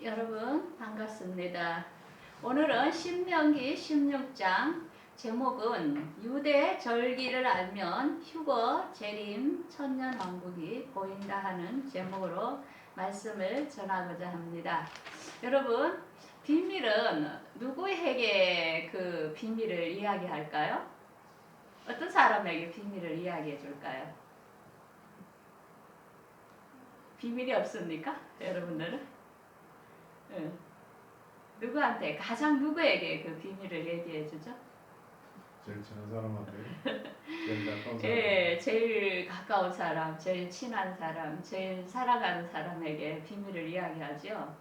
여러분 반갑습니다. 오늘은 신명기 16장 제목은 유대 절기를 알면 휴거, 재림, 천년왕국이 보인다 하는 제목으로 말씀을 전하고자 합니다. 여러분, 비밀은 누구에게 그 비밀을 이야기할까요? 어떤 사람에게 비밀을 이야기해 줄까요? 비밀이 없습니까? 여러분들은? 응. 누구한테, 가장 누구에게 그 비밀을 얘기해 주죠? 제일 친한 사람한테, 제일 가까운 사람. 예, 제일 가까운 사람, 제일 친한 사람, 제일 사랑하는 사람에게 비밀을 이야기하죠.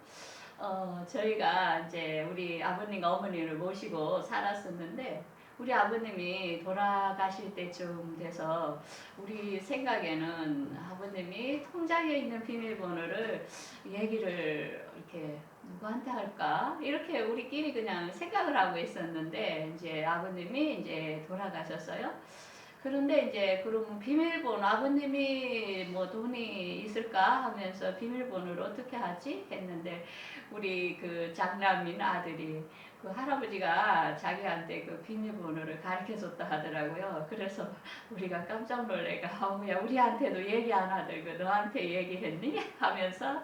저희가 이제 우리 아버님과 어머니를 모시고 살았었는데, 우리 아버님이 돌아가실 때쯤 돼서 우리 생각에는 아버님이 통장에 있는 비밀번호를 얘기를 이렇게 누구한테 할까? 이렇게 우리끼리 그냥 생각을 하고 있었는데, 이제 아버님이 이제 돌아가셨어요. 그런데 이제 그러면 비밀번호, 아버님이 뭐 돈이 있을까 하면서 비밀번호를 어떻게 하지 했는데, 우리 그 장남인 아들이 그 할아버지가 자기한테 그 비밀번호를 가르쳐 줬다 하더라고요. 그래서 우리가 깜짝 놀래가, 야, 우리한테도 얘기 안 하더라고, 너한테 얘기했니? 하면서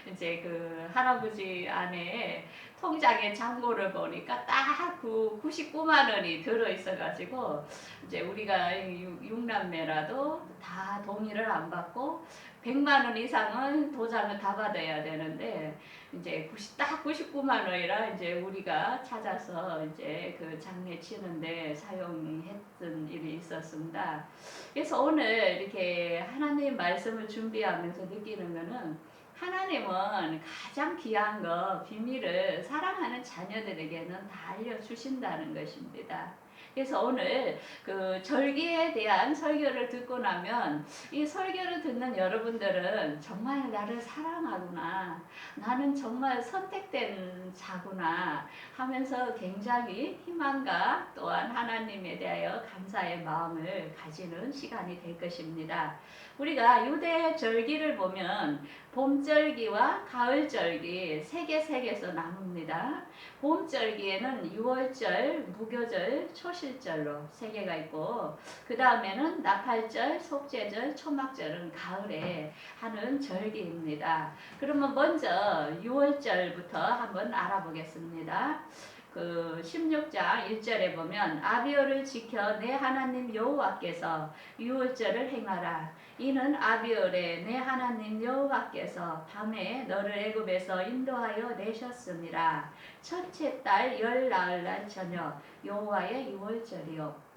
이제 그 할아버지 안에 통장에 잔고를 보니까 딱 그 99만 원이 들어있어가지고, 이제 우리가 육남매라도 다 동의를 안 받고 100만 원 이상은 도장을 다 받아야 되는데, 이제 딱 99만 원이라 이제 우리가 찾아서 이제 그 장례 치는데 사용했던 일이 있었습니다. 그래서 오늘 이렇게 하나님 말씀을 준비하면서 느끼는 거는, 하나님은 가장 귀한 거, 비밀을 사랑하는 자녀들에게는 다 알려주신다는 것입니다. 그래서 오늘 그 절기에 대한 설교를 듣고 나면, 이 설교를 듣는 여러분들은 정말 나를 사랑하구나, 나는 정말 선택된 자구나 하면서 굉장히 희망과 또한 하나님에 대하여 감사의 마음을 가지는 시간이 될 것입니다. 우리가 유대 절기를 보면 봄절기와 가을절기 세개에서 나눕니다. 봄절기에는 6월절, 무교절, 초실절로 세 개가 있고, 그 다음에는 나팔절, 속죄절, 초막절은 가을에 하는 절기입니다. 그러면 먼저 6월절부터 한번 알아보겠습니다. 그 16장 1절에 보면, 아비오를 지켜 내 하나님 여호와께서 유월절을 행하라. 이는 아비올에 내 하나님 여호와께서 밤에 너를 애굽에서 인도하여 내셨음이라. 첫째 달 열 나흘날 저녁 여호와의 유월절이요.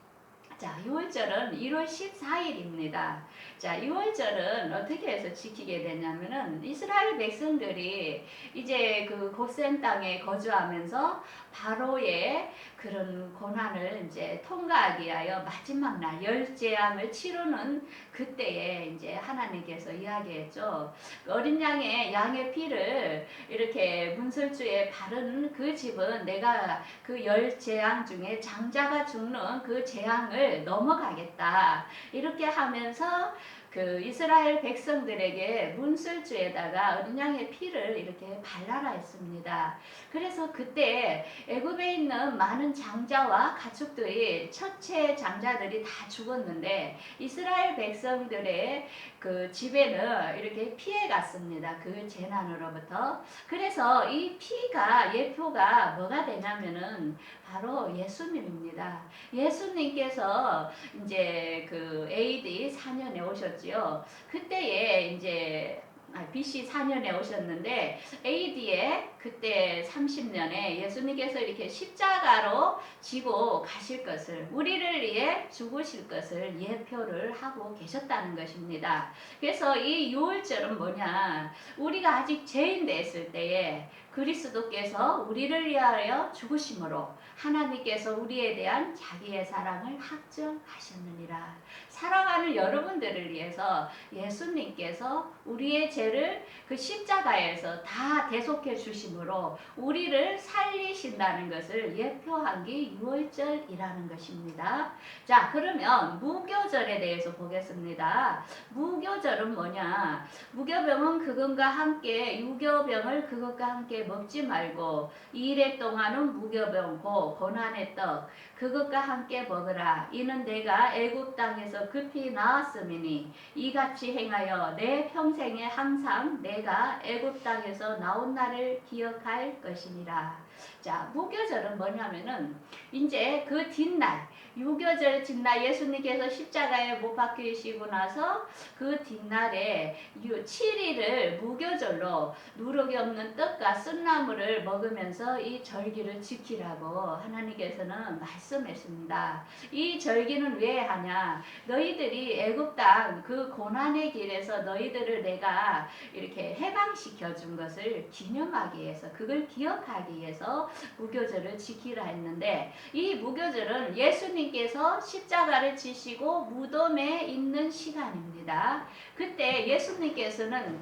자, 유월절은 1월 14일입니다. 자, 유월절은 어떻게 해서 지키게 되냐면은, 이스라엘 백성들이 이제 그 고센 땅에 거주하면서 바로의 그런 고난을 이제 통과하기 위하여 마지막 날 열재앙을 치르는 그때에 이제 하나님께서 이야기했죠. 어린 양의 피를 이렇게 문설주에 바른 그 집은 내가 그 열재앙 중에 장자가 죽는 그 재앙을 넘어가겠다. 이렇게 하면서 그 이스라엘 백성들에게 문설주에다가 어린 양의 피를 이렇게 발라라 했습니다. 그래서 그때 애굽에 있는 많은 장자와 가축들이, 첫째 장자들이 다 죽었는데, 이스라엘 백성들의 그 집에는 이렇게 피해 갔습니다. 그 재난으로부터. 그래서 이 피가, 예표가 뭐가 되냐면은 바로 예수님입니다. 예수님께서 이제 그 AD 4년에 오셨지요. 그때에 이제 BC 4년에 오셨는데, AD에 그때 30년에 예수님께서 이렇게 십자가로 지고 가실 것을, 우리를 위해 죽으실 것을 예표를 하고 계셨다는 것입니다. 그래서 이 유월절은 뭐냐, 우리가 아직 죄인 됐을 때에 그리스도께서 우리를 위하여 죽으심으로 하나님께서 우리에 대한 자기의 사랑을 확증하셨느니라. 살아가는 여러분들을 위해서 예수님께서 우리의 죄를 그 십자가에서 다 대속해 주심으로 우리를 살리신다는 것을 예표한 게 유월절이라는 것입니다. 자, 그러면 무교절에 대해서 보겠습니다. 무교절은 뭐냐? 무교병은 그것과 함께 유교병을 그것과 함께 먹지 말고 2일 동안은 무교병 고 고난의 떡 그것과 함께 먹으라. 이는 내가 애굽 땅에서 급히 나왔음이니 이같이 행하여 내 평생에 항상 내가 애굽 땅에서 나온 날을 기억할 것이니라. 자, 무교절은 뭐냐면은 이제 그 뒷날 유교절 뒷날 예수님께서 십자가에 못 박히시고 나서 그 뒷날에 7일을 무교절로 누룩이 없는 떡과 쓴나물을 먹으면서 이 절기를 지키라고 하나님께서는 말씀했습니다. 이 절기는 왜 하냐? 너희들이 애굽 땅 그 고난의 길에서 너희들을 내가 이렇게 해방시켜 준 것을 기념하기 위해서 그걸 기억하기 위해서 무교절을 지키라 했는데 이 무교절은 예수님께서 십자가를 지시고 무덤에 있는 시간입니다. 그때 예수님께서는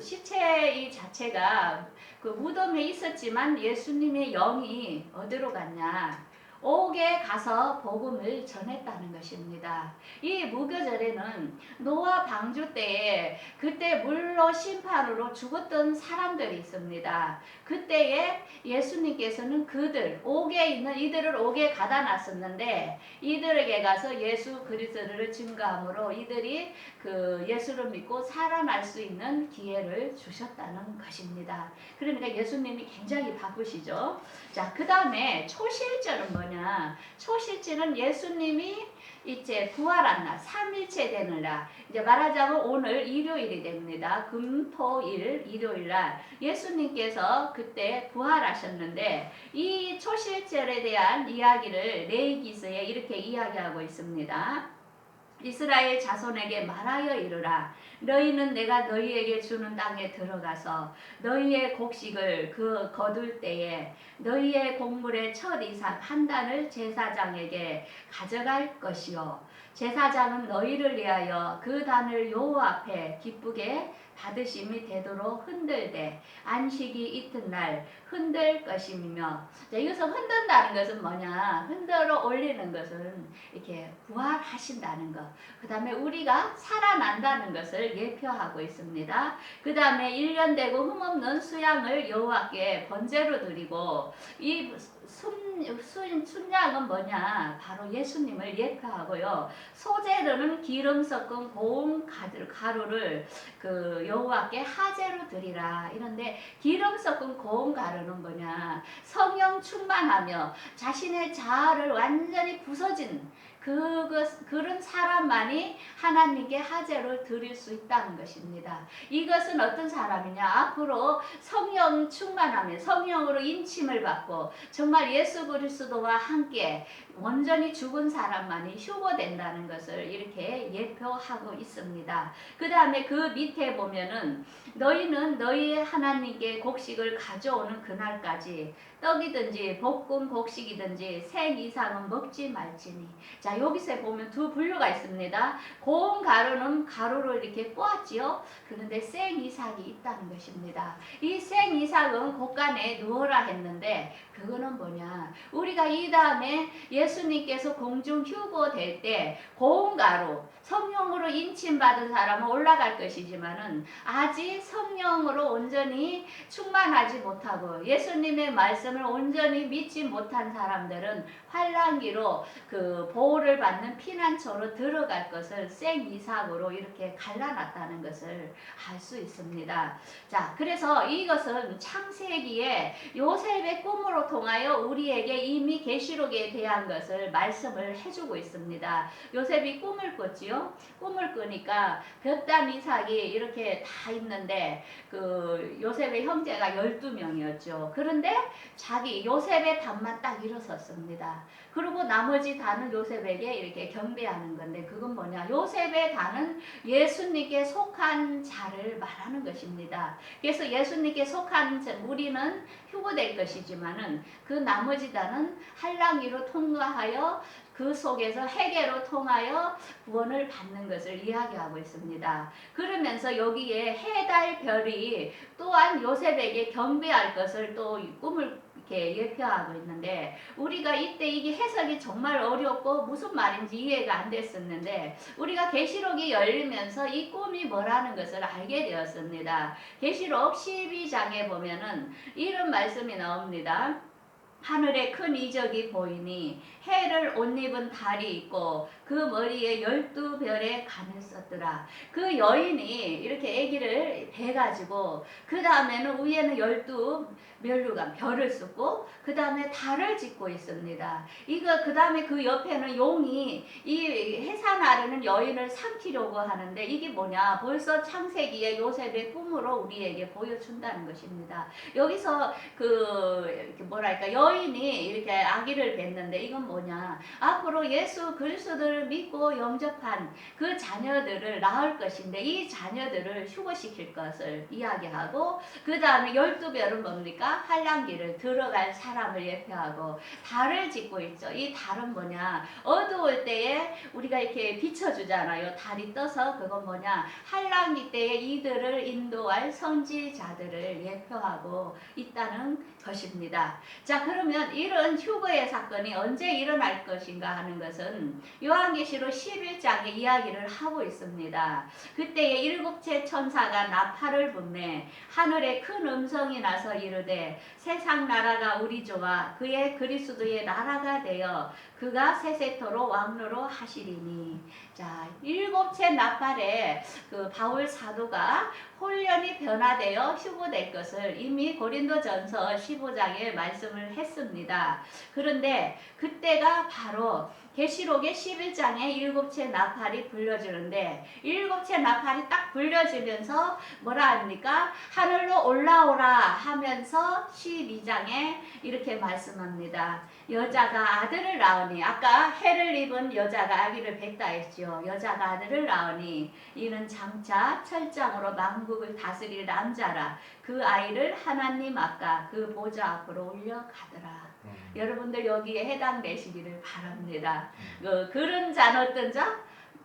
시체 이 자체가 그 무덤에 있었지만 예수님의 영이 어디로 갔냐? 옥에 가서 복음을 전했다는 것입니다. 이 무교절에는 노아 방주 때에 그때 물로 심판으로 죽었던 사람들이 있습니다. 그때에 예수님께서는 그들 옥에 있는 이들을 옥에 가다 놨었는데 이들에게 가서 예수 그리스도를 증거함으로 이들이 그 예수를 믿고 살아날 수 있는 기회를 주셨다는 것입니다. 그러니까 예수님이 굉장히 바쁘시죠. 자, 그 다음에 초실절은 뭐냐? 초실절은 예수님이 이제 부활한 날, 3일째 되는 날, 이제 말하자면 오늘 일요일이 됩니다. 금, 토, 일, 일요일 날 예수님께서 그때 부활하셨는데 이 초실절에 대한 이야기를 레위기서에 이렇게 이야기하고 있습니다. 이스라엘 자손에게 말하여 이르라. 너희는 내가 너희에게 주는 땅에 들어가서 너희의 곡식을 그 거둘 때에 너희의 곡물의 첫 이상 한 단을 제사장에게 가져갈 것이요. 제사장은 너희를 위하여 그 단을 여호와 앞에 기쁘게 받으심이 되도록 흔들되 안식이 이튿날 흔들 것이며. 자, 여기서 흔든다는 것은 뭐냐? 흔들어 올리는 것은 이렇게 부활하신다는 것. 그 다음에 우리가 살아난다는 것을 예표하고 있습니다. 그 다음에 1년 되고 흠없는 수양을 여호와께 번제로 드리고 이 순양은 뭐냐? 바로 예수님을 예표하고요. 소재로는 기름 섞은 고운 가루를 그 여호와께 하제로 드리라. 이런데 기름 섞은 고운 가루는 뭐냐? 성령 충만하며 자신의 자아를 완전히 부서진 그런 사람만이 하나님께 하제를 드릴 수 있다는 것입니다. 이것은 어떤 사람이냐? 앞으로 성령 충만하며 성령으로 인침을 받고 정말 예수 그리스도와 함께 온전히 죽은 사람만이 휴거된다는 것을 이렇게 예표하고 있습니다. 그 다음에 그 밑에 보면은 너희는 너희의 하나님께 곡식을 가져오는 그날까지 떡이든지 볶은 곡식이든지 생 이상은 먹지 말지니. 자, 여기서 보면 두 분류가 있습니다. 고운 가루는 가루를 이렇게 뽀았지요. 그런데 생 이삭이 있다는 것입니다. 이 생 이삭은 곳간에 누워라 했는데 그거는 뭐냐? 우리가 이 다음에 예수님께서 공중 휴거될 때 고운 가루 성령으로 인침받은 사람은 올라갈 것이지만은 아직 성령으로 온전히 충만하지 못하고 예수님의 말씀을 온전히 믿지 못한 사람들은 환난기로 그 보호를 받는 피난처로 들어갈 것을 생 이삭으로 이렇게 갈라놨다는 것을 알 수 있습니다. 자, 그래서 이것은 창세기에 요셉의 꿈으로 통하여 우리에게 이미 계시록에 대한 것을 말씀을 해주고 있습니다. 요셉이 꿈을 꿨지요. 꿈을 꾸니까 볕단 이삭이 이렇게 다 있는데 그 요셉의 형제가 12명이었죠. 그런데 자기 요셉의 단만 딱 일어섰습니다. 그리고 나머지 단은 요셉에게 이렇게 경배하는 건데 그건 뭐냐? 요셉의 단은 예수님께 속한 자를 말하는 것입니다. 그래서 예수님께 속한 자, 우리는 휴거될 것이지만은 그 나머지 단은 할랑이로 통과하여 그 속에서 회개로 통하여 구원을 받는 것을 이야기하고 있습니다. 그러면서 여기에 해, 달, 별이 또한 요셉에게 경배할 것을 또 꿈을 이렇게 예표하고 있는데 우리가 이때 이게 해석이 정말 어렵고 무슨 말인지 이해가 안 됐었는데 우리가 계시록이 열리면서 이 꿈이 뭐라는 것을 알게 되었습니다. 계시록 12장에 보면은 이런 말씀이 나옵니다. 하늘에 큰 이적이 보이니 해를 옷 입은 달이 있고 그 머리에 12별의 간을 썼더라. 그 여인이 이렇게 아기를 대가지고 그 다음에는 위에는 12멸류관 별을 쓰고 그 다음에 달을 짓고 있습니다. 이거 그 다음에 그 옆에는 용이 이 해산 나르는 여인을 삼키려고 하는데 이게 뭐냐, 벌써 창세기에 요셉의 꿈으로 우리에게 보여준다는 것입니다. 여기서 그 뭐랄까 여인이 이렇게 아기를 낳는데 이건 뭐냐, 앞으로 예수 그리스도를 믿고 영접한 그 자녀들을 낳을 것인데 이 자녀들을 휴거시킬 것을 이야기하고 그 다음에 12별은 뭡니까? 환란기를 들어갈 사람을 예표하고 달을 짓고 있죠. 이 달은 뭐냐, 어두울 때에 우리가 이렇게 비춰주잖아요. 달이 떠서 그건 뭐냐, 환란기 때에 이들을 인도할 선지자들을 예표하고 있다는 것입니다. 자, 그러면 이런 휴거의 사건이 언제 일어날 것인가 하는 것은 요한계시록 11장에 이야기를 하고 있습니다. 그때에 일곱째 천사가 나팔을 불매 하늘에 큰 음성이 나서 이르되 세상 나라가 우리 주와 그의 그리스도의 나라가 되어 그가 세세토록 왕노로 하시리니. 자, 일곱째 나팔에 그 바울 사도가 홀연히 변화되어 휴거될 것을 이미 고린도전서 15장에 말씀을 했습니다. 그런데 그때가 바로 계시록의 11장에 일곱째 나팔이 불려지는데 일곱째 나팔이 딱 불려지면서 뭐라 합니까? 하늘로 올라오라 하면서 12장에 이렇게 말씀합니다. 여자가 아들을 낳으니, 아까 해를 입은 여자가 아기를 낳다 했죠. 여자가 아들을 낳으니 이는 장차 철장으로 만국을 다스릴 남자라. 그 아이를 하나님 아까 그 보좌 앞으로 올려가더라. 여러분들 여기에 해당되시기를 바랍니다. 그런 자는 어떤 자?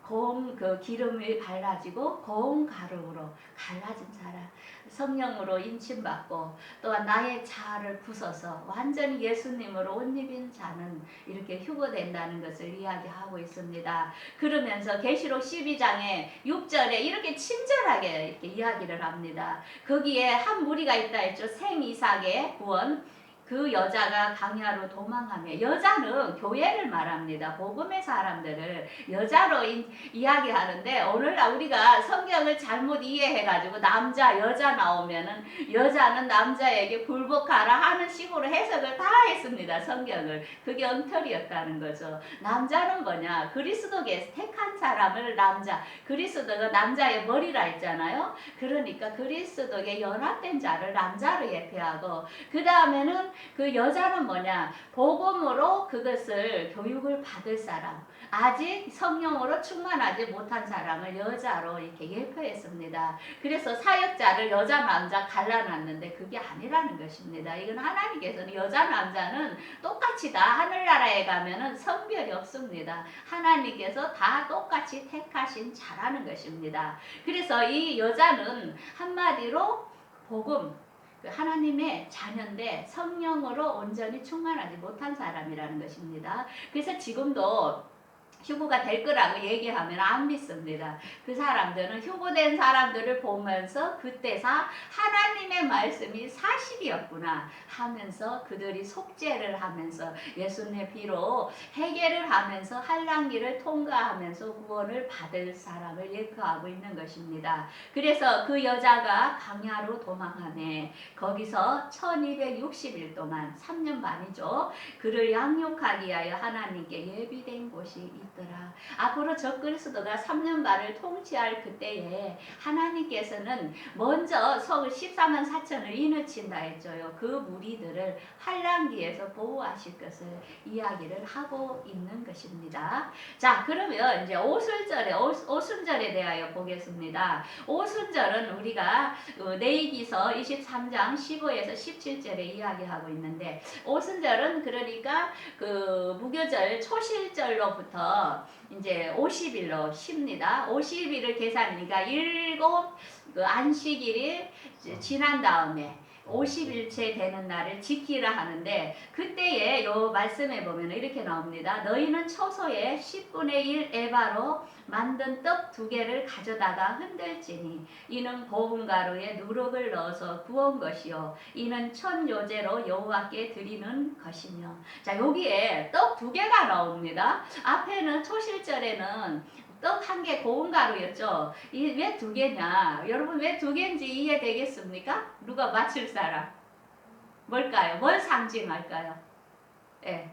고운 그 기름이 발라지고 고운 가루로 갈라진 사람, 성령으로 인침받고 또한 나의 자아를 부숴서 완전히 예수님으로 옷 입은 자는 이렇게 휴거된다는 것을 이야기하고 있습니다. 그러면서 계시록 12장에 6절에 이렇게 친절하게 이렇게 이야기를 합니다. 거기에 한 무리가 있다 했죠. 생이삭의 구원. 그 여자가 강야로 도망하며, 여자는 교회를 말합니다. 복음의 사람들을 여자로 이야기하는데 오늘날 우리가 성경을 잘못 이해해가지고 남자 여자 나오면은 여자는 남자에게 굴복하라 하는 식으로 해석을 다 했습니다. 성경을. 그게 엉터리였다는 거죠. 남자는 뭐냐, 그리스도께서 택한 사람을 남자, 그리스도가 남자의 머리라 했잖아요. 그러니까 그리스도에 연합된 자를 남자로 예표하고 그 다음에는 그 여자는 뭐냐, 복음으로 그것을 교육을 받을 사람, 아직 성령으로 충만하지 못한 사람을 여자로 이렇게 예표했습니다. 그래서 사역자를 여자 남자 갈라놨는데 그게 아니라는 것입니다. 이건 하나님께서는 여자 남자는 똑같이 다 하늘나라에 가면은 성별이 없습니다. 하나님께서 다 똑같이 택하신 자라는 것입니다. 그래서 이 여자는 한마디로 복음, 하나님의 자녀인데 성령으로 온전히 충만하지 못한 사람이라는 것입니다. 그래서 지금도 휴거가 될 거라고 얘기하면 안 믿습니다. 그 사람들은 휴거된 사람들을 보면서 그때사 하나님의 말씀이 사실이었구나 하면서 그들이 속죄를 하면서 예수님의 피로 해결을 하면서 환란기를 통과하면서 구원을 받을 사람을 예표하고 있는 것입니다. 그래서 그 여자가 강야로 도망하네. 거기서 1260일 동안 3년 반이죠. 그를 양육하기 위하여 하나님께 예비된 곳이 있다. 되었더라. 앞으로 적그리스도가 3년 반을 통치할 그때에 하나님께서는 먼저 성 14만 4천을 이누친다 했죠요. 그 무리들을 환란기에서 보호하실 것을 이야기를 하고 있는 것입니다. 자, 그러면 이제 오순절에 대하여 보겠습니다. 오순절은 우리가 레위기서 23장 15에서 17절에 이야기하고 있는데, 오순절은 그러니까 그 무교절 초실절로부터 이제 50일로 쉽니다. 50일을 계산하니까 그 안식일이 지난 다음에 50일째 되는 날을 지키라 하는데, 그때에 요 말씀에 보면 이렇게 나옵니다. 너희는 초소에 10분의 1 에바로 만든 떡 2개를 가져다가 흔들지니 이는 고운 가루에 누룩을 넣어서 구운 것이요 이는 천요제로 여호와께 드리는 것이며. 자, 여기에 떡 2개가 나옵니다. 앞에는 초실절에는 떡 1개 고운 가루였죠. 이 왜 2개냐? 여러분 왜 2개인지 이해되겠습니까? 누가 맞힐 사람? 뭘까요? 뭘 상징할까요? 예.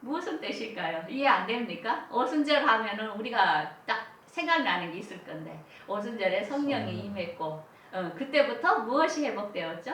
무슨 뜻일까요? 이해 안 됩니까? 오순절 하면은 우리가 딱 생각나는 게 있을 건데, 오순절에 성령이 임했고, 그때부터 무엇이 회복되었죠?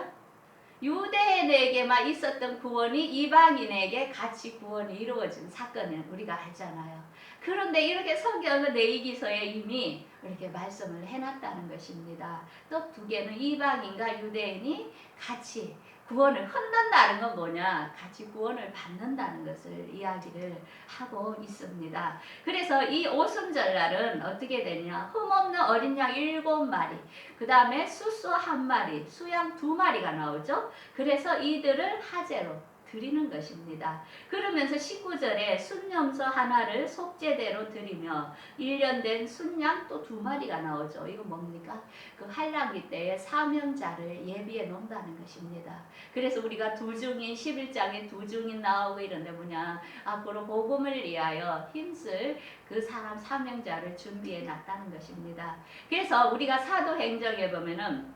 유대인에게만 있었던 구원이 이방인에게 같이 구원이 이루어진 사건을 우리가 알잖아요. 그런데 이렇게 성경은 레위기서에 이미 이렇게 말씀을 해놨다는 것입니다. 떡 2개는 이방인과 유대인이 같이 구원을 흔든다는 건 뭐냐? 같이 구원을 받는다는 것을 이야기를 하고 있습니다. 그래서 이 오순절날은 어떻게 되냐? 흠없는 어린 양 7마리, 그 다음에 수소 1마리, 수양 2마리가 나오죠. 그래서 이들을 화제로 드리는 것입니다. 그러면서 19절에 순염소 하나를 속죄대로 드리며 1년 된 순양 또 2마리가 나오죠. 이거 뭡니까? 그 환란기 때에 사명자를 예비해 놓는다는 것입니다. 그래서 우리가 두중인 11장에 두중인 나오고 이런데 뭐냐? 앞으로 복음을 위하여 힘쓸 그 사람 사명자를 준비해 놨다는 것입니다. 그래서 우리가 사도행정에 보면은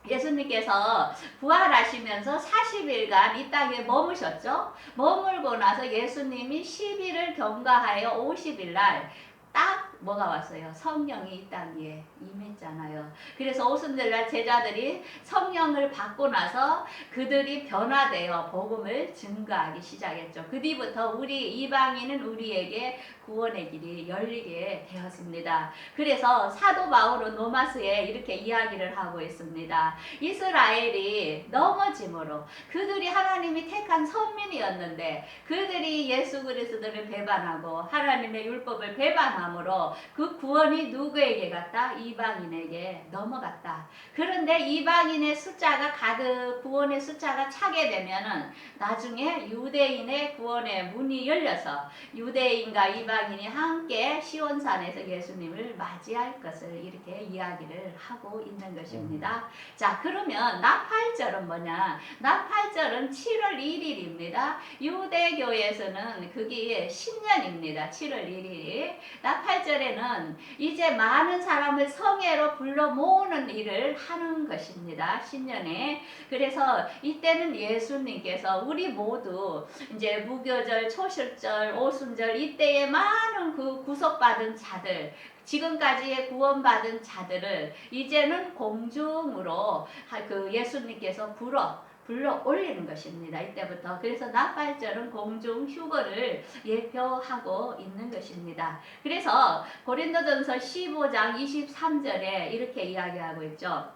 예수님께서 부활하시면서 40일간 이 땅에 머무셨죠. 머물고 나서 예수님이 10일을 경과하여 50일 날 딱 뭐가 왔어요? 성령이 이 땅에 임했잖아요. 그래서 오순절날 제자들이 성령을 받고 나서 그들이 변화되어 복음을 증거하기 시작했죠. 그 뒤부터 우리 이방인은 우리에게 구원의 길이 열리게 되었습니다. 그래서 사도 바울은 로마서에 이렇게 이야기를 하고 있습니다. 이스라엘이 넘어짐으로 그들이 하나님이 택한 선민이었는데 그들이 예수 그리스도를 배반하고 하나님의 율법을 배반함으로 그 구원이 누구에게 갔다? 이방인에게 넘어갔다. 그런데 이방인의 숫자가 가득 구원의 숫자가 차게 되면은 나중에 유대인의 구원의 문이 열려서 유대인과 이방인이 함께 시온산에서 예수님을 맞이할 것을 이렇게 이야기를 하고 있는 것입니다. 자, 그러면 나팔절은 뭐냐? 나팔절은 7월 1일입니다. 유대교에서는 그게 신년입니다. 7월 1일이. 나팔절에는 이제 많은 사람을 성회로 불러 모으는 일을 하는 것입니다. 신년에. 그래서 이때는 예수님께서 우리 모두 이제 무교절, 초실절, 오순절 이때에 많은 그 구속받은 자들, 지금까지의 구원받은 자들을 이제는 공중으로 그 예수님께서 불러 올리는 것입니다. 이때부터. 그래서 나팔절은 공중 휴거를 예표하고 있는 것입니다. 그래서 고린도전서 15장 23절에 이렇게 이야기하고 있죠.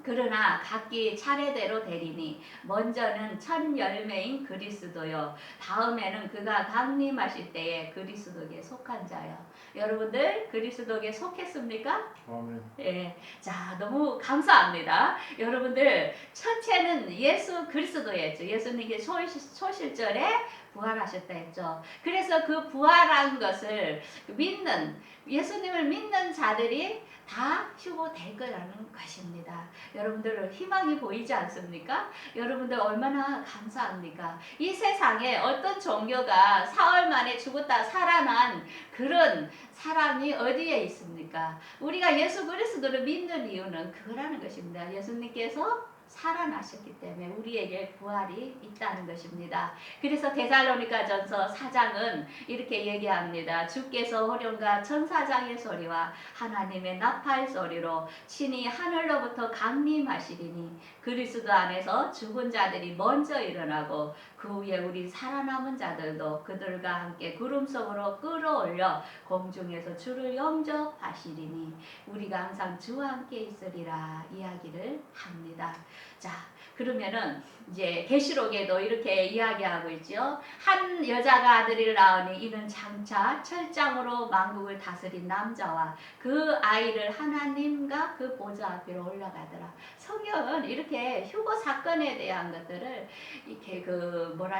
그러나 각기 차례대로 되리니 먼저는 첫 열매인 그리스도요 다음에는 그가 강림하실 때에 그리스도에게 속한 자요. 여러분들 그리스도에게 속했습니까? 아멘. 예, 자 너무 감사합니다. 여러분들 첫째는 예수 그리스도였죠. 예수님께 초실절에 부활하셨다 했죠. 그래서 그 부활한 것을 믿는 예수님을 믿는 자들이 다 휴고될 거라는 것입니다. 여러분들 희망이 보이지 않습니까? 여러분들 얼마나 감사합니까? 이 세상에 어떤 종교가 사흘 만에 죽었다 살아난 그런 사람이 어디에 있습니까? 우리가 예수 그리스도를 믿는 이유는 그거라는 것입니다. 예수님께서 살아나셨기 때문에 우리에게 부활이 있다는 것입니다. 그래서 데살로니가전서 4장은 이렇게 얘기합니다. 주께서 호령과 천사장의 소리와 하나님의 나팔 소리로 친히 하늘로부터 강림하시리니 그리스도 안에서 죽은 자들이 먼저 일어나고 그 후에 우리 살아남은 자들도 그들과 함께 구름 속으로 끌어올려 공중에서 주를 영접하시리니 우리가 항상 주와 함께 있으리라 이야기를 합니다. 자, 그러면은 이제 계시록에도 이렇게 이야기하고 있죠. 한 여자가 아들을 낳으니 이는 장차 철장으로 만국을 다스린 남자와 그 아이를 하나님과 그 보좌 앞으로 올라가더라. 성경은 이렇게 휴거 사건에 대한 것들을 이렇게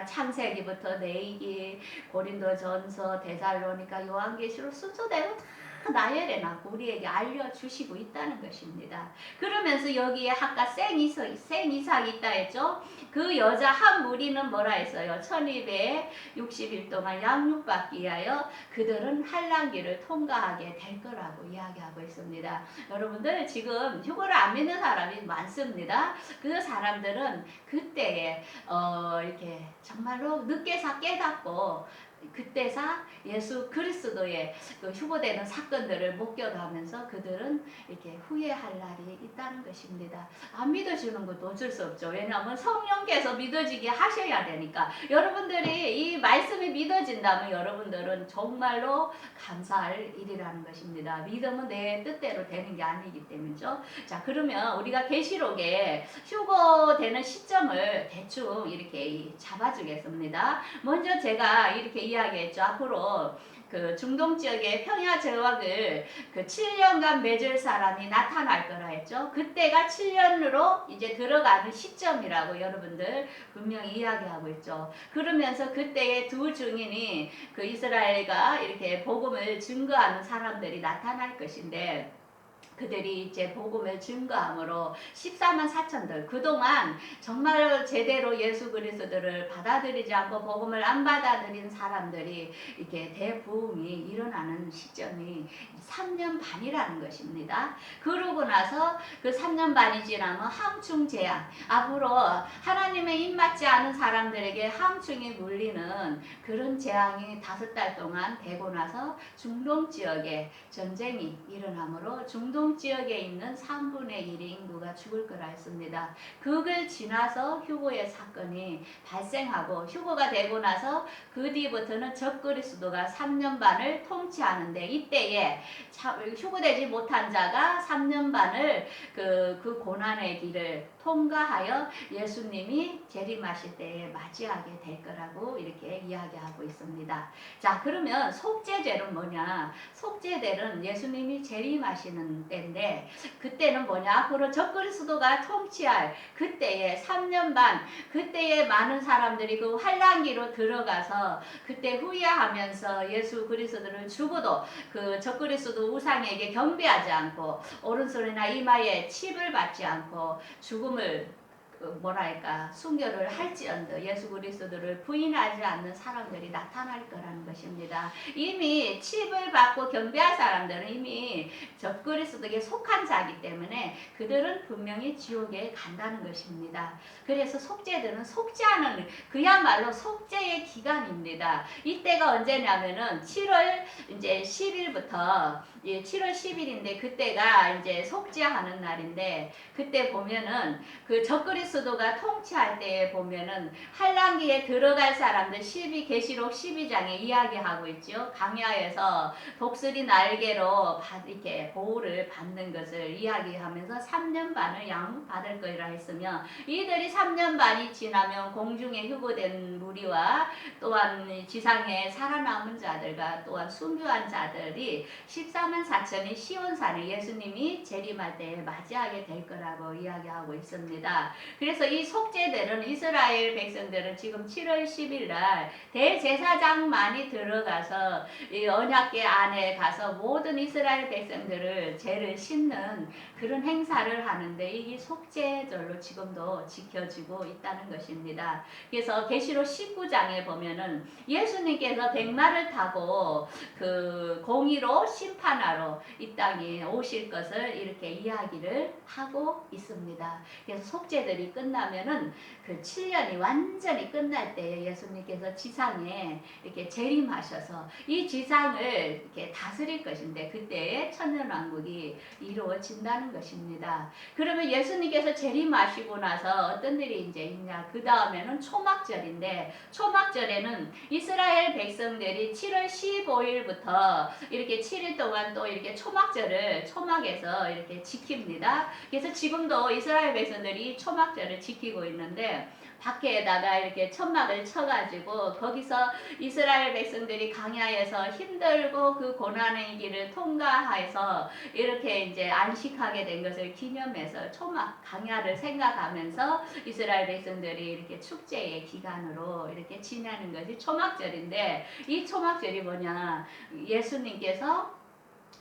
창세기부터 내이기, 고린도전서, 데살로니가, 요한계시록 순서대로 다 나열해 놨고 우리에게 알려주시고 있다는 것입니다. 그러면서 여기에 아까 생이삭이 있다 했죠. 그 여자 한 무리는 뭐라 했어요? 1260일 동안 양육받기 위하여 그들은 환난기를 통과하게 될 거라고 이야기하고 있습니다. 여러분들 지금 휴거를 안 믿는 사람이 많습니다. 그 사람들은 그때에 이렇게 정말로 늦게서 깨닫고 그때사 예수 그리스도의 그 휴거되는 사건들을 목격하면서 그들은 이렇게 후회할 날이 있다는 것입니다. 안 믿어주는 것도 어쩔 수 없죠. 왜냐하면 성령께서 믿어지게 하셔야 되니까. 여러분들이 이 말씀이 믿어진다면 여러분들은 정말로 감사할 일이라는 것입니다. 믿음은 내 뜻대로 되는 게 아니기 때문이죠. 자, 그러면 우리가 계시록에 휴거되는 시점을 대충 이렇게 잡아주겠습니다. 먼저 제가 이렇게 이야기했죠. 앞으로 그 중동 지역의 평야 제왕을 그 7년간 맺을 사람이 나타날 거라 했죠. 그때가 7년으로 이제 들어가는 시점이라고 여러분들 분명히 이야기하고 있죠. 그러면서 그때의 두 증인이 그 이스라엘과 이렇게 복음을 증거하는 사람들이 나타날 것인데 그들이 이제 복음을 증거함으로 14만 4천들 그동안 정말 제대로 예수 그리스도를 받아들이지 않고 복음을 안 받아들인 사람들이 이렇게 대부흥이 일어나는 시점이 3년 반이라는 것입니다. 그러고 나서 그 3년 반이 지나면 함충 재앙, 앞으로 하나님의 입맞지 않은 사람들에게 함충이 물리는 그런 재앙이 5달 동안 되고 나서 중동 지역에 전쟁이 일어나므로 중동 지역에 있는 3분의 1의 인구가 죽을 거라 했습니다. 그걸 지나서 휴거의 사건이 발생하고 휴거가 되고 나서 그 뒤부터는 적그리스도가 3년 반을 통치하는데 이때에 휴거되지 못한 자가 3년 반을 그 고난의 길을 통과하여 예수님이 재림하실 때에 맞이하게 될 거라고 이렇게 이야기하고 있습니다. 자, 그러면 속죄제는 뭐냐? 속죄제는 예수님이 재림하시는 때인데 그때는 뭐냐? 앞으로 적그리스도가 통치할 그때에 3년 반 그때에 많은 사람들이 그 환난기로 들어가서 그때 후회하면서 예수 그리스도를 죽어도 그 적그리스도 우상에게 경배하지 않고 오른손이나 이마에 칩을 받지 않고 죽음을 순교를 할지언더 예수 그리스도를 부인하지 않는 사람들이 나타날 거라는 것입니다. 이미 칩을 받고 경배할 사람들은 이미 적그리스도에게 속한 자이기 때문에 그들은 분명히 지옥에 간다는 것입니다. 그래서 속죄들은 속죄하는 그야말로 속죄의 기간입니다. 이때가 언제냐면은 7월 이제 10일부터 7월 10일인데 그때가 이제 속죄하는 날인데 그때 보면은 그 적그리스도가 통치할 때에 보면은 환난기에 들어갈 사람들 계시록 12장에 이야기하고 있죠. 강야에서 독수리 날개로 이렇게 보호를 받는 것을 이야기하면서 3년 반을 양육받을 거라 했으며 이들이 3년 반이 지나면 공중에 휴거된 무리와 또한 지상에 살아남은 자들과 또한 순교한 자들이 14만 4천이 시온산에 예수님이 재림할 때에 맞이하게 될 거라고 이야기하고 있습니다. 그래서 이 속죄들은 이스라엘 백성들은 지금 7월 10일 날 대제사장만이 들어가서 이 언약궤 안에 가서 모든 이스라엘 백성들을 죄를 씻는 그런 행사를 하는데 이 속죄절로 지금도 지켜지고 있다는 것입니다. 그래서 계시록 19장에 보면은 예수님께서 백마를 타고 그 공의로 심판하러 이 땅에 오실 것을 이렇게 이야기를 하고 있습니다. 그래서 속죄들이 끝나면은 그 7년이 완전히 끝날 때 예수님께서 지상에 이렇게 재림하셔서 이 지상을 이렇게 다스릴 것인데 그때에 천년왕국이 이루어진다는 것입니다. 그러면 예수님께서 재림하시고 나서 어떤 일이 이제 있냐? 그 다음에는 초막절인데 초막절에는 이스라엘 백성들이 7월 15일부터 이렇게 7일 동안 또 이렇게 초막절을 초막에서 이렇게 지킵니다. 그래서 지금도 이스라엘 백성들이 초막절을 지키고 있는데 밖에다가 이렇게 천막을 쳐가지고 거기서 이스라엘 백성들이 광야에서 힘들고 그 고난의 길을 통과해서 이렇게 이제 안식하게 된 것을 기념해서 초막 광야를 생각하면서 이스라엘 백성들이 이렇게 축제의 기간으로 이렇게 지내는 것이 초막절인데 이 초막절이 뭐냐? 예수님께서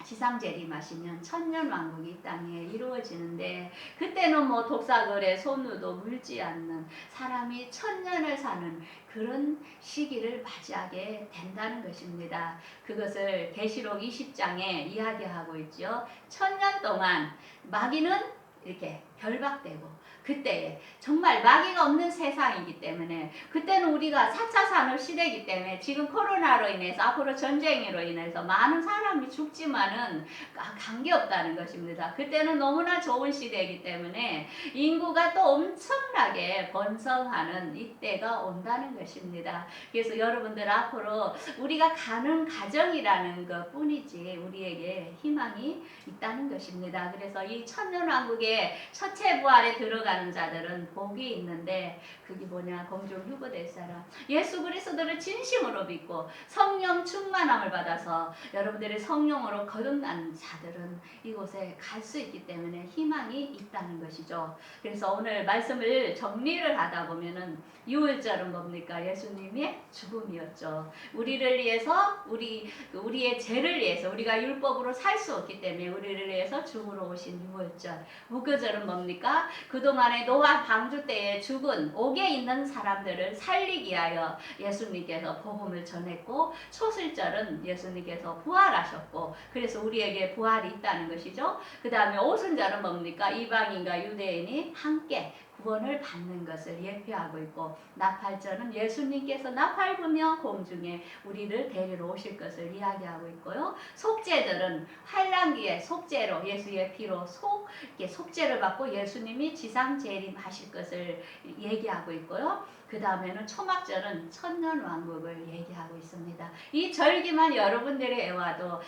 지상 재림하시면 천년왕국이 이 땅에 이루어지는데 그때는 뭐 독사거래 손으로 물지 않는 사람이 천년을 사는 그런 시기를 맞이하게 된다는 것입니다. 그것을 계시록 20장에 이야기하고 있죠. 천년 동안 마귀는 이렇게 결박되고 그때에 정말 마귀가 없는 세상이기 때문에 그때는 우리가 4차 산업 시대이기 때문에 지금 코로나로 인해서 앞으로 전쟁으로 인해서 많은 사람이 죽지만은 관계없다는 것입니다. 그때는 너무나 좋은 시대이기 때문에 인구가 또 엄청나게 번성하는 이때가 온다는 것입니다. 그래서 여러분들 앞으로 우리가 가는 가정이라는 것 뿐이지 우리에게 희망이 있다는 것입니다. 그래서 이 천년왕국의 첫째 부활에 들어가는 자들은 복이 있는데 그게 뭐냐? 공중 휴거될 사람 예수 그리스도를 진심으로 믿고 성령 충만함을 받아서 여러분들의 성령으로 거듭난 자들은 이곳에 갈 수 있기 때문에 희망이 있다는 것이죠. 그래서 오늘 말씀을 정리를 하다 보면은 6월절은 뭡니까? 예수님의 죽음이었죠. 우리를 위해서 우리의 죄를 위해서 우리가 율법으로 살 수 없기 때문에 우리를 위해서 죽으러 오신 6월절. 무교절은 뭡니까? 그동안에 노아 방주 때에 죽은 옥에 있는 사람들을 살리기 위하여 예수님께서 복음을 전했고 초슬절은 예수님께서 부활하셨고 그래서 우리에게 부활이 있다는 것이죠. 그 다음에 오순절은 뭡니까? 이방인과 유대인이 함께 구원을 받는 것을 예표하고 있고 나팔절은 예수님께서 나팔 부며 공중에 우리를 데리러 오실 것을 이야기하고 있고요. 속죄들은 환란기에 속죄로 예수의 피로 속죄를 받고 예수님이 지상 재림하실 것을 얘기하고 있고요. 그 다음에는 초막절은 천년왕국을 얘기하고 있습니다. 이 절기만 여러분들이 애와도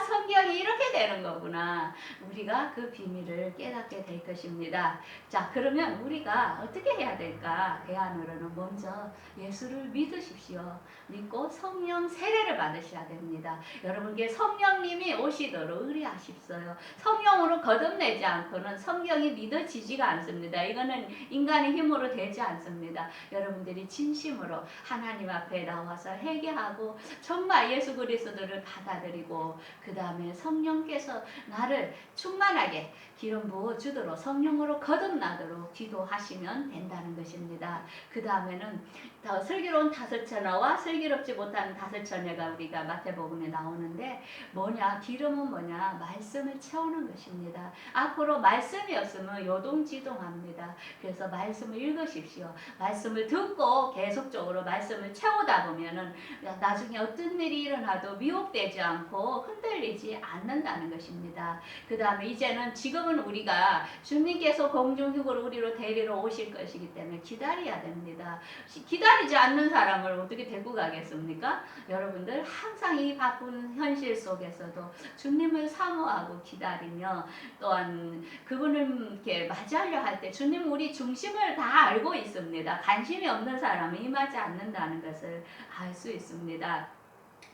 성경이 이렇게 되는 거구나. 우리가 그 비밀을 깨닫게 될 것입니다. 자, 그러면 우리가 어떻게 해야 될까? 대안으로는 먼저 예수를 믿으십시오. 믿고 성령 세례를 받으셔야 됩니다. 여러분께 성령님이 오시도록 의뢰하십시오. 성령으로 거듭내지 않고는 성경이 믿어지지가 않습니다. 이거는 인간의 힘으로 되지 않습니다. 여러분들이 진심으로 하나님 앞에 나와서 회개하고 정말 예수 그리스도를 받아들이고 그 다음에 성령께서 나를 충만하게 기름 부어 주도록 성령으로 거듭나도록 기도하시면 된다는 것입니다. 그 다음에는 더 슬기로운 다섯 처녀와 슬기롭지 못한 다섯 처녀가 우리가 마태복음에 나오는데 뭐냐? 기름은 뭐냐? 말씀을 채우는 것입니다. 앞으로 말씀이 없으면 요동지동합니다. 그래서 말씀을 읽으십시오. 말씀을 듣고 계속적으로 말씀을 채우다 보면은 나중에 어떤 일이 일어나도 미혹되지 않고 흔들리지 않는다는 것입니다. 그 다음에 이제는 지금은 우리가 주님께서 공중휴거로 우리로 데리러 오실 것이기 때문에 기다려야 됩니다. 기다리지 않는 사람을 어떻게 데리고 가겠습니까? 여러분들 항상 이 바쁜 현실 속에서도 주님을 사모하고 기다리며 또한 그분을 이렇게 맞이하려 할 때 주님 우리 중심을 다 알고 있습니다. 관심이 없는 사람은 임하지 않는다는 것을 알 수 있습니다.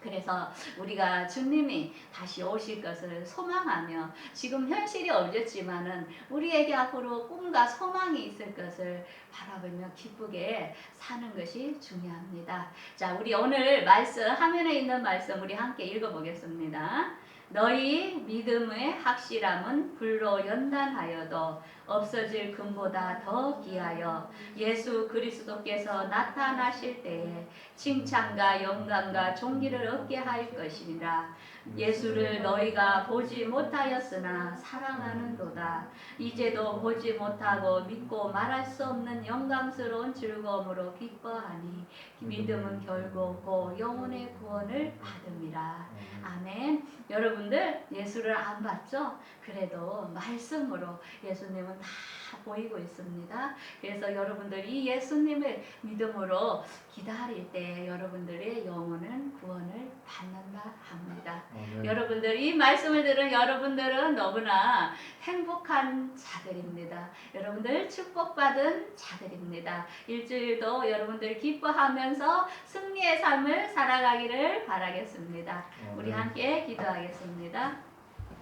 그래서 우리가 주님이 다시 오실 것을 소망하며 지금 현실이 어렵지만은 우리에게 앞으로 꿈과 소망이 있을 것을 바라보며 기쁘게 사는 것이 중요합니다. 자, 우리 오늘 말씀 화면에 있는 말씀 우리 함께 읽어보겠습니다. 너희 믿음의 확실함은 불로 연단하여도 없어질 금보다 더 귀하여 예수 그리스도께서 나타나실 때에 칭찬과 영광과 존귀를 얻게 할 것이니라. 예수를 너희가 보지 못하였으나 사랑하는도다. 이제도 보지 못하고 믿고 말할 수 없는 영광스러운 즐거움으로 기뻐하니 믿음은 결국 그 영혼의 구원을 받음이라. 아멘. 여러분들 예수를 안 봤죠? 그래도 말씀으로 예수님은 다 보이고 있습니다. 그래서 여러분들 이 예수님을 믿음으로 기다릴 때 여러분들의 영혼은 구원을 받는다 합니다. 여러분들 이 말씀을 들은 여러분들은 너무나 행복한 자들입니다. 여러분들 축복받은 자들입니다. 일주일도 여러분들 기뻐하면서 승리의 삶을 살아가기를 바라겠습니다. 우리 함께 기도하겠습니다.